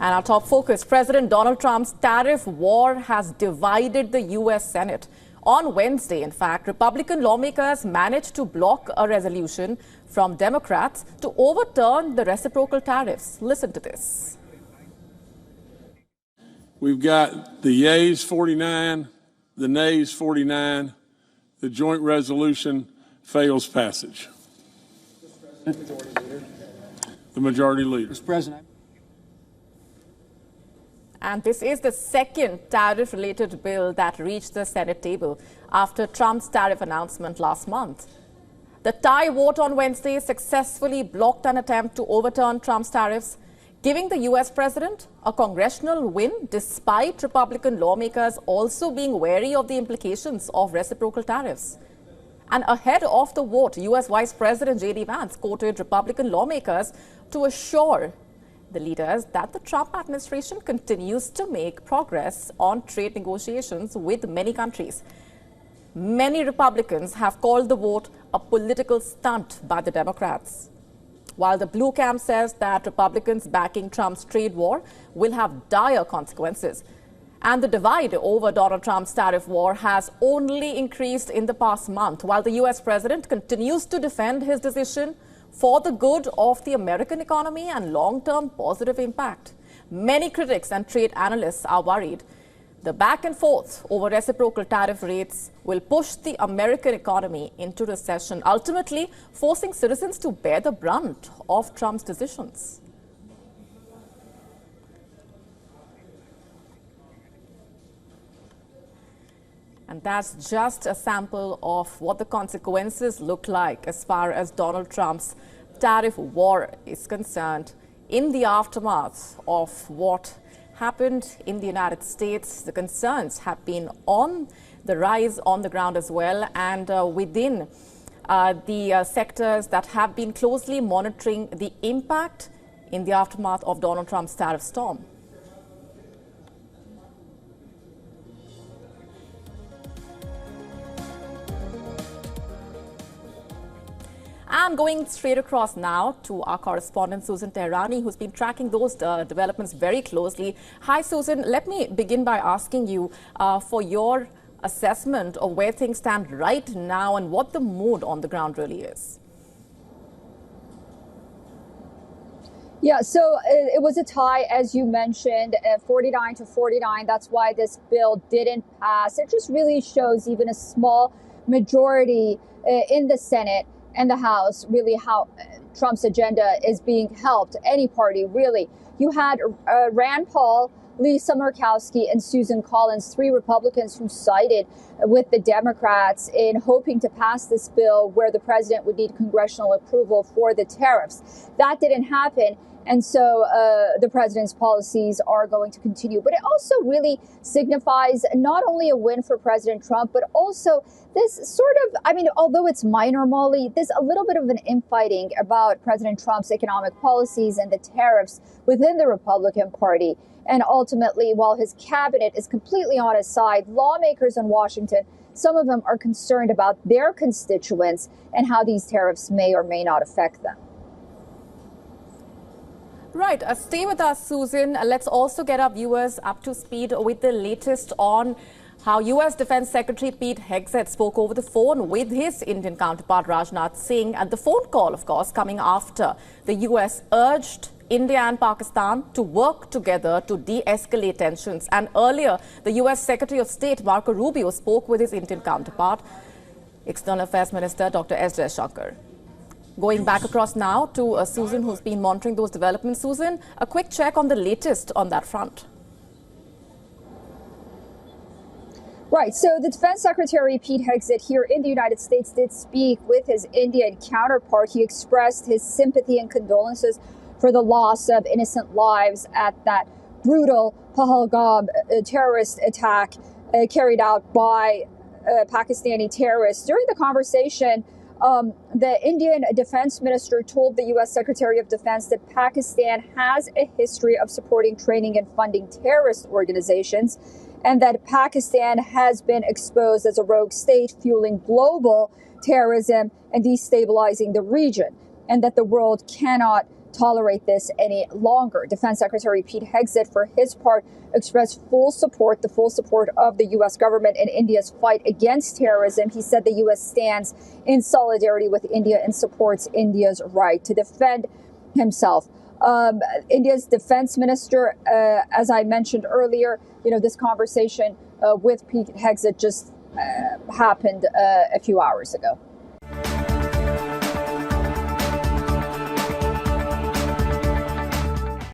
And our top focus, President Donald Trump's tariff war has divided the U.S. Senate. On Wednesday, in fact, Republican lawmakers managed to block a resolution from Democrats to overturn the reciprocal tariffs. Listen to this. We've got the yeas 49, the nays 49. The joint resolution fails passage. The majority leader. Mr. President. And this is the second tariff-related bill that reached the Senate table after Trump's tariff announcement last month. The tie vote on Wednesday successfully blocked an attempt to overturn Trump's tariffs, giving the U.S. president a congressional win despite Republican lawmakers also being wary of the implications of reciprocal tariffs. And ahead of the vote, U.S. Vice President J.D. Vance quoted Republican lawmakers to assure the leaders that the Trump administration continues to make progress on trade negotiations with many countries. Many Republicans have called the vote a political stunt by the Democrats, while the blue camp says that Republicans backing Trump's trade war will have dire consequences. And the divide over Donald Trump's tariff war has only increased in the past month, while the U.S. president continues to defend his decision for the good of the American economy and long-term positive impact. Many critics and trade analysts are worried the back and forth over reciprocal tariff rates will push the American economy into recession, ultimately forcing citizens to bear the brunt of Trump's decisions. And that's just a sample of what the consequences look like as far as Donald Trump's tariff war is concerned in the aftermath of what happened in the United States. The concerns have been on the rise on the ground as well, and within the sectors that have been closely monitoring the impact in the aftermath of Donald Trump's tariff storm. And going straight across now to our correspondent, Susan Tani, who's been tracking those developments very closely. Hi, Susan. Let me begin by asking you for your assessment of where things stand right now and what the mood on the ground really is. Yeah, so it was a tie, as you mentioned, 49 to 49. That's why this bill didn't pass. It just really shows even a small majority in the Senate and the House, really how Trump's agenda is being helped. Any party, really. You had Rand Paul, Lisa Murkowski, and Susan Collins, three Republicans who sided with the Democrats in hoping to pass this bill where the president would need congressional approval for the tariffs. That didn't happen. And so the president's policies are going to continue. But it also really signifies not only a win for President Trump, but also this sort of, I mean, although it's minor, Molly, there's a little bit of an infighting about President Trump's economic policies and the tariffs within the Republican Party. And ultimately, while his cabinet is completely on his side, lawmakers in Washington, some of them are concerned about their constituents and how these tariffs may or may not affect them. Right. Stay with us, Susan. Let's also get our viewers up to speed with the latest on how U.S. Defense Secretary Pete Hegseth spoke over the phone with his Indian counterpart Rajnath Singh, and the phone call, of course, coming after the U.S. urged India and Pakistan to work together to de-escalate tensions. And earlier, the U.S. Secretary of State Marco Rubio spoke with his Indian counterpart, External Affairs Minister Dr. S. Jaishankar. Going back across now to Susan, who's been monitoring those developments. Susan, a quick check on the latest on that front. Right. So the Defense Secretary Pete Hegseth here in the United States did speak with his Indian counterpart. He expressed his sympathy and condolences for the loss of innocent lives at that brutal Pahalgam terrorist attack carried out by Pakistani terrorists. During the conversation, the Indian defense minister told the U.S. Secretary of Defense that Pakistan has a history of supporting, training, and funding terrorist organizations, and that Pakistan has been exposed as a rogue state fueling global terrorism and destabilizing the region, and that the world cannot tolerate this any longer. Defense Secretary Pete Hegseth, for his part, expressed the full support of the U.S. government in India's fight against terrorism. He said the U.S. stands in solidarity with India and supports India's right to defend himself. India's defense minister, as I mentioned earlier, this conversation with Pete Hegseth just happened a few hours ago.